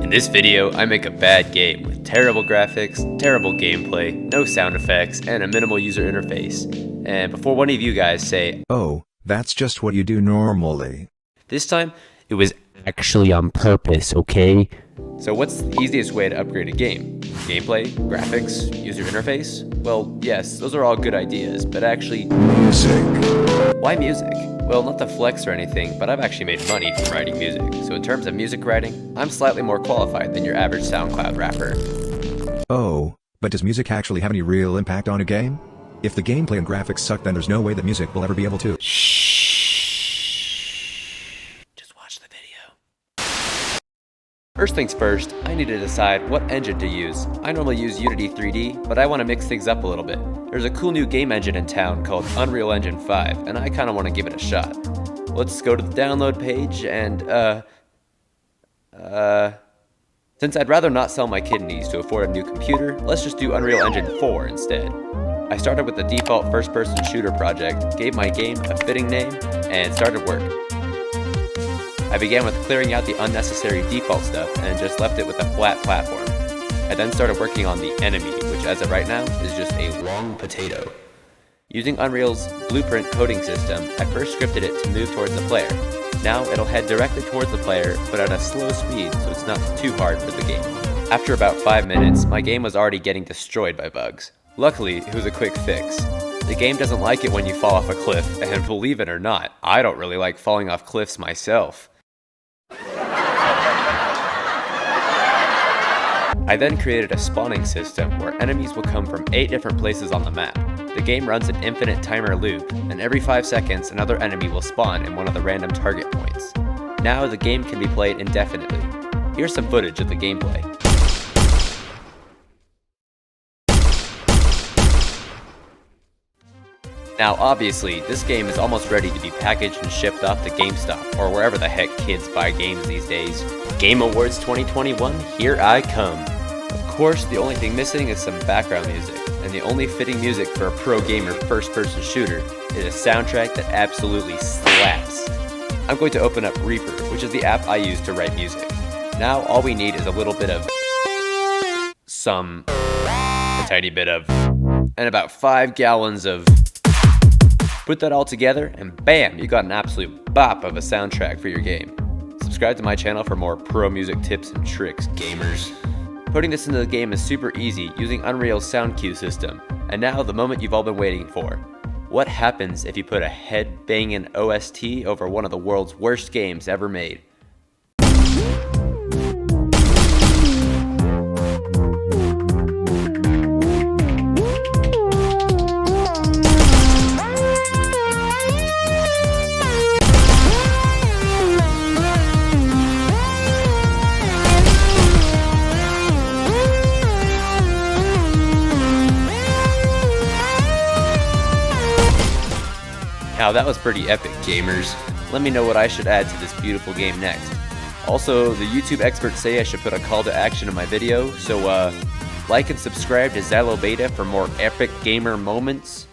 In this video, I make a bad game with terrible graphics, terrible gameplay, no sound effects, and a minimal user interface. And before one of you guys say, "Oh, that's just what you do normally," this time, it was actually on purpose, okay? So what's the easiest way to upgrade a game? Gameplay, graphics, user interface? Well, yes, those are all good ideas, but actually... music. Why music? Well, not to flex or anything, but I've actually made money from writing music. So in terms of music writing, I'm slightly more qualified than your average SoundCloud rapper. Oh, but does music actually have any real impact on a game? If the gameplay and graphics suck, then there's no way that music will ever be able to. Just watch the video. First things first, I need to decide what engine to use. I normally use Unity 3D, but I want to mix things up a little bit. There's a cool new game engine in town called Unreal Engine 5, and I kind of want to give it a shot. Let's go to the download page and, since I'd rather not sell my kidneys to afford a new computer, let's just do Unreal Engine 4 instead. I started with the default first-person shooter project, gave my game a fitting name, and started work. I began with clearing out the unnecessary default stuff and just left it with a flat platform. I then started working on the enemy, which as of right now is just a long potato. Using Unreal's blueprint coding system, I first scripted it to move towards the player. Now it'll head directly towards the player, but at a slow speed so it's not too hard for the game. After about 5 minutes, my game was already getting destroyed by bugs. Luckily, it was a quick fix. The game doesn't like it when you fall off a cliff, and believe it or not, I don't really like falling off cliffs myself. I then created a spawning system where enemies will come from 8 different places on the map. The game runs an infinite timer loop, and every 5 seconds another enemy will spawn in one of the random target points. Now the game can be played indefinitely. Here's some footage of the gameplay. Now obviously, this game is almost ready to be packaged and shipped off to GameStop, or wherever the heck kids buy games these days. Game Awards 2021, here I come. Of course, the only thing missing is some background music, and the only fitting music for a pro gamer first-person shooter is a soundtrack that absolutely slaps. I'm going to open up Reaper, which is the app I use to write music. Now all we need is a little bit of... a tiny bit of... and about 5 gallons of... Put that all together, and bam, you got an absolute bop of a soundtrack for your game. Subscribe to my channel for more pro music tips and tricks, gamers. Putting this into the game is super easy using Unreal's sound cue system. And now the moment you've all been waiting for. What happens if you put a head-banging OST over one of the world's worst games ever made? Now that was pretty epic, gamers. Let me know what I should add to this beautiful game next. Also, the YouTube experts say I should put a call to action in my video, so like and subscribe to XyloBeta for more epic gamer moments.